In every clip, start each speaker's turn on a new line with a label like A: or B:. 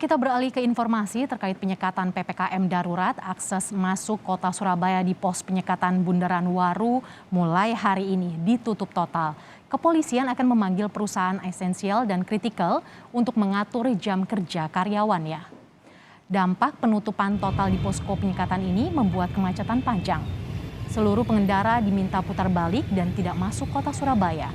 A: Kita beralih ke informasi terkait penyekatan PPKM darurat akses masuk kota Surabaya di pos penyekatan Bundaran Waru mulai hari ini ditutup total. Kepolisian akan memanggil perusahaan esensial dan kritikal untuk mengatur jam kerja karyawannya. Dampak penutupan total di posko penyekatan ini membuat kemacetan panjang. Seluruh pengendara diminta putar balik dan tidak masuk kota Surabaya.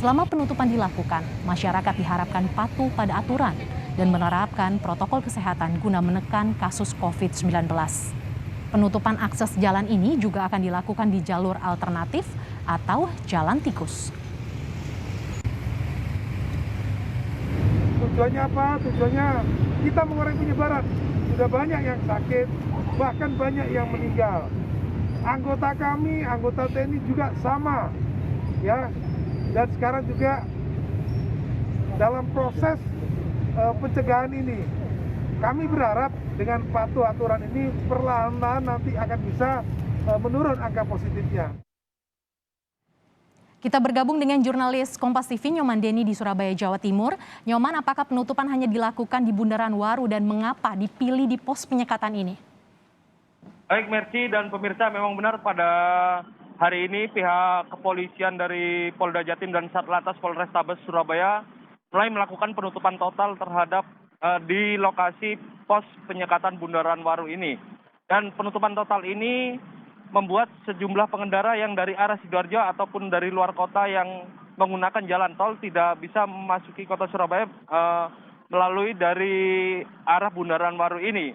A: Selama penutupan dilakukan, masyarakat diharapkan patuh pada aturan dan menerapkan protokol kesehatan guna menekan kasus COVID-19. Penutupan akses jalan ini juga akan dilakukan di jalur alternatif atau jalan tikus.
B: Tujuannya apa? Tujuannya kita mengurangi penyebaran. Sudah banyak yang sakit, bahkan banyak yang meninggal. Anggota kami, anggota TNI juga sama, ya. Dan sekarang juga dalam proses pencegahan ini, kami berharap dengan patuh aturan ini perlahan-lahan nanti akan bisa menurun angka positifnya.
A: Kita bergabung dengan jurnalis Kompas TV Nyoman Deni di Surabaya, Jawa Timur. Nyoman, apakah penutupan hanya dilakukan di Bundaran Waru dan mengapa dipilih di pos penyekatan ini?
C: Baik, Mercy dan pemirsa, memang benar pada hari ini pihak kepolisian dari Polda Jatim dan Satlantas Polrestabes Surabaya mulai melakukan penutupan total terhadap di lokasi pos penyekatan Bundaran Waru ini. Dan penutupan total ini membuat sejumlah pengendara yang dari arah Sidoarjo ataupun dari luar kota yang menggunakan jalan tol tidak bisa memasuki kota Surabaya melalui dari arah Bundaran Waru ini.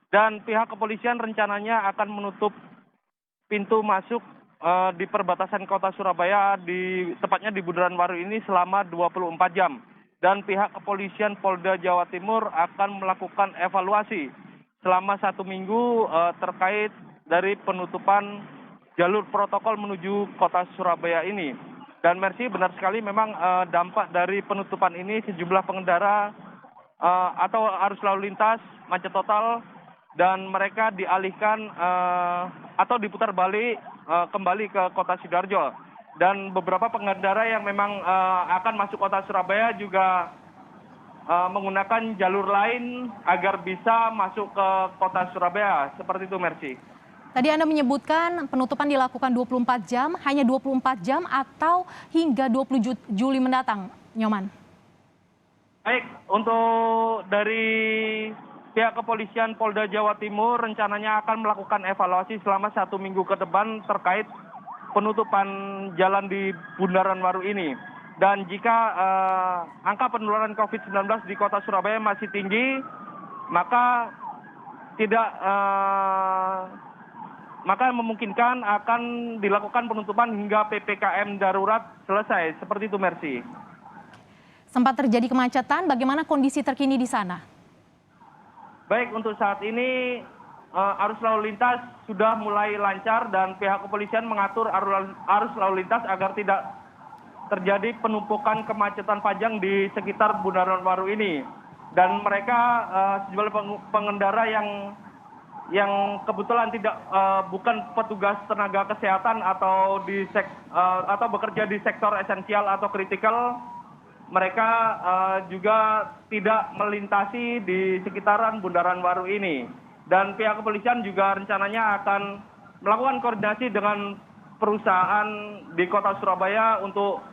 C: Dan pihak kepolisian rencananya akan menutup pintu masuk di perbatasan kota Surabaya, tepatnya di Bundaran Waru ini selama 24 jam. Dan pihak kepolisian Polda Jawa Timur akan melakukan evaluasi selama 1 minggu terkait dari penutupan jalur protokol menuju kota Surabaya ini. Dan Mercy, benar sekali memang dampak dari penutupan ini sejumlah pengendara atau arus lalu lintas macet total dan mereka dialihkan atau diputar balik kembali ke kota Sidoarjo. Dan beberapa pengendara yang memang akan masuk kota Surabaya juga menggunakan jalur lain agar bisa masuk ke kota Surabaya. Seperti itu, Mercy.
A: Tadi Anda menyebutkan penutupan dilakukan 24 jam, hanya 24 jam atau hingga 20 Juli mendatang, Nyoman?
C: Baik, untuk dari pihak kepolisian Polda Jawa Timur rencananya akan melakukan evaluasi selama 1 minggu ke depan terkait penutupan jalan di Bundaran Waru ini. Dan jika angka penularan COVID-19 di kota Surabaya masih tinggi, maka maka memungkinkan akan dilakukan penutupan hingga PPKM darurat selesai. Seperti itu, Mercy.
A: Sempat terjadi kemacetan, bagaimana kondisi terkini di sana?
C: Baik, untuk saat ini arus lalu lintas sudah mulai lancar dan pihak kepolisian mengatur arus lalu lintas agar tidak terjadi penumpukan kemacetan panjang di sekitar Bundaran Waru ini. Dan mereka sejumlah pengendara yang kebetulan bukan petugas tenaga kesehatan atau bekerja di sektor esensial atau kritikal, mereka juga tidak melintasi di sekitaran Bundaran Waru ini. Dan pihak kepolisian juga rencananya akan melakukan koordinasi dengan perusahaan di kota Surabaya untuk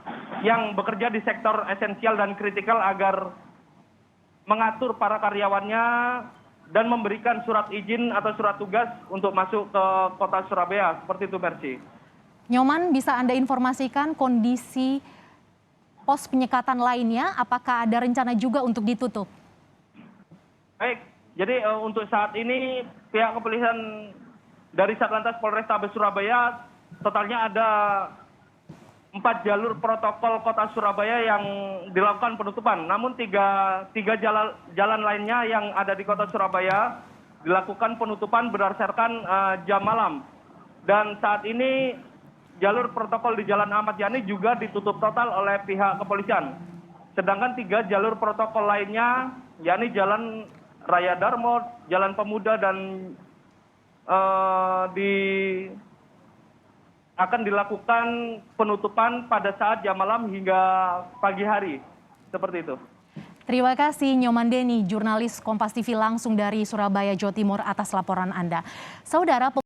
C: yang bekerja di sektor esensial dan kritikal agar mengatur para karyawannya dan memberikan surat izin atau surat tugas untuk masuk ke kota Surabaya. Seperti itu, Mercy.
A: Nyoman, bisa Anda informasikan kondisi pos penyekatan lainnya? Apakah ada rencana juga untuk ditutup?
C: Baik, jadi untuk saat ini pihak kepolisian dari Satlantas Polrestabes Surabaya totalnya ada 4 jalur protokol kota Surabaya yang dilakukan penutupan. Namun tiga jalan lainnya yang ada di kota Surabaya dilakukan penutupan berdasarkan jam malam. Dan saat ini jalur protokol di Jalan Ahmad Yani juga ditutup total oleh pihak kepolisian. Sedangkan 3 jalur protokol lainnya, yakni Jalan Raya Darmo, Jalan Pemuda dan akan dilakukan penutupan pada saat jam malam hingga pagi hari. Seperti itu.
A: Terima kasih Nyoman Deni, jurnalis Kompas TV langsung dari Surabaya, Jawa Timur atas laporan Anda. Saudara